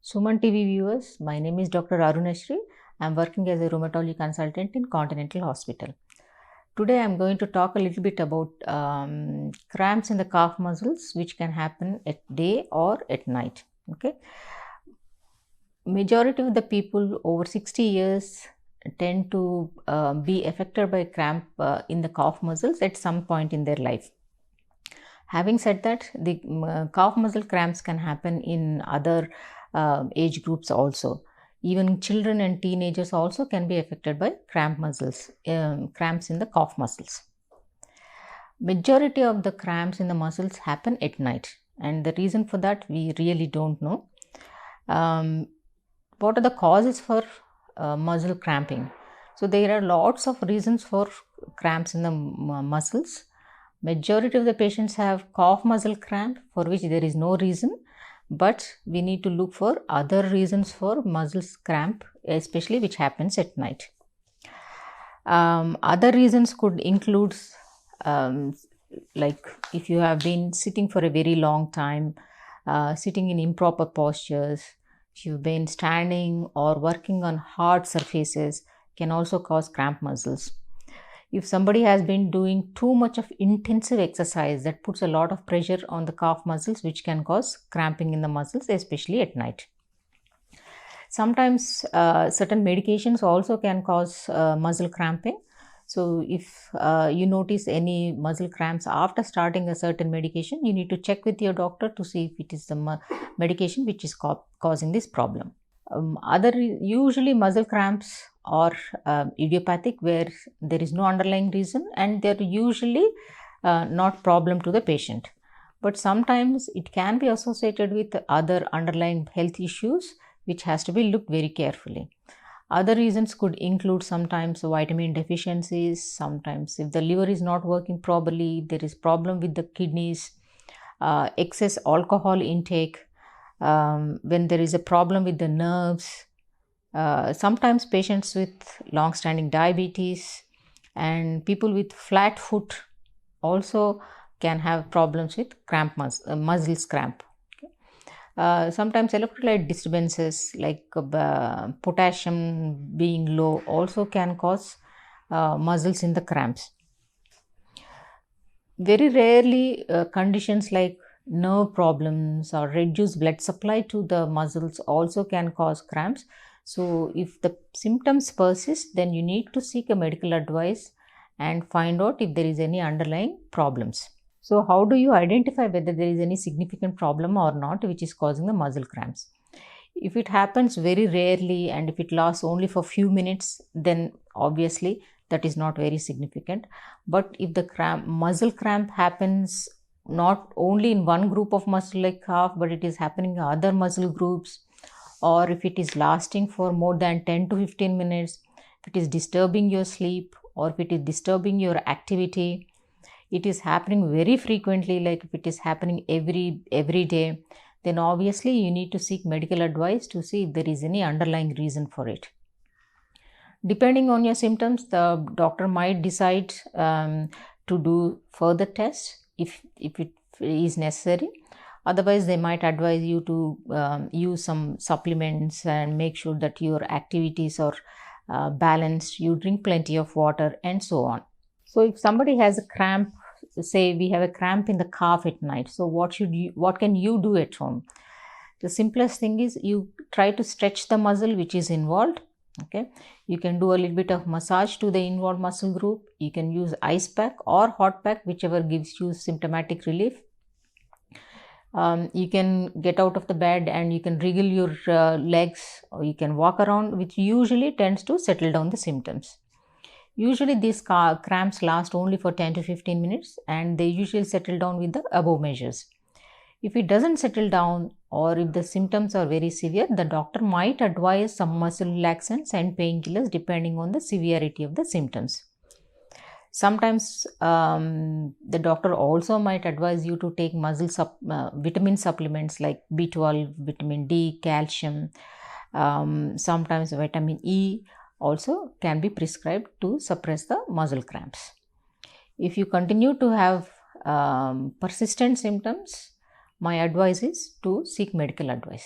Suman TV viewers, my name is Dr. Arunashri. I am working as a rheumatology consultant in Continental Hospital. Today I am going to talk a little bit about cramps in the calf muscles which can happen at day or at night. Okay. Majority of the people over 60 years tend to be affected by cramp in the calf muscles at some point in their life. Having said that, the calf muscle cramps can happen in other age groups also. Even children and teenagers also can be affected by cramps in the calf muscles. Majority of the cramps in the muscles happen at night, and the reason for that we really don't know. What are the causes for muscle cramping? So there are lots of reasons for cramps in the muscles. Majority of the patients have calf muscle cramp for which there is no reason, but we need to look for other reasons for muscles cramp, especially which happens at night. Other reasons could include like if you have been sitting for a very long time, sitting in improper postures, if you've been standing or working on hard surfaces, can also cause cramp muscles. If somebody has been doing too much of intensive exercise, that puts a lot of pressure on the calf muscles, which can cause cramping in the muscles, especially at night. Sometimes certain medications also can cause muscle cramping. So if you notice any muscle cramps after starting a certain medication, you need to check with your doctor to see if it is the medication which is causing this problem. Usually muscle cramps are idiopathic, where there is no underlying reason, and they are usually not problem to the patient. But sometimes it can be associated with other underlying health issues, which has to be looked very carefully. Other reasons could include sometimes vitamin deficiencies, sometimes if the liver is not working properly, there is problem with the kidneys, excess alcohol intake, when there is a problem with the nerves, sometimes patients with long-standing diabetes and people with flat foot also can have problems with muscles cramp. Sometimes electrolyte disturbances like potassium being low also can cause muscles in the cramps. Very rarely conditions like nerve problems or reduced blood supply to the muscles also can cause cramps. So if the symptoms persist, then you need to seek a medical advice and find out if there is any underlying problems. So how do you identify whether there is any significant problem or not which is causing the muscle cramps? If it happens very rarely and if it lasts only for few minutes, then obviously that is not very significant. But if the muscle cramp happens not only in one group of muscle like calf, but it is happening in other muscle groups, or if it is lasting for more than 10 to 15 minutes, if it is disturbing your sleep or if it is disturbing your activity, it is happening very frequently, like if it is happening every day, then obviously you need to seek medical advice to see if there is any underlying reason for it. Depending on your symptoms, the doctor might decide to do further tests if it is necessary. Otherwise, they might advise you to use some supplements and make sure that your activities are balanced, you drink plenty of water and so on. So if somebody has a cramp, say we have a cramp in the calf at night, so what can you do at home? The simplest thing is you try to stretch the muscle which is involved. Okay, you can do a little bit of massage to the involved muscle group. You can use ice pack or hot pack, whichever gives you symptomatic relief. You can get out of the bed and you can wriggle your legs, or you can walk around, which usually tends to settle down the symptoms. Usually these cramps last only for 10 to 15 minutes and they usually settle down with the above measures. If it doesn't settle down or if the symptoms are very severe, the doctor might advise some muscle relaxants and painkillers depending on the severity of the symptoms. Sometimes the doctor also might advise you to take vitamin supplements like B12, vitamin D, calcium, sometimes vitamin E also can be prescribed to suppress the muscle cramps. If you continue to have persistent symptoms, my advice is to seek medical advice.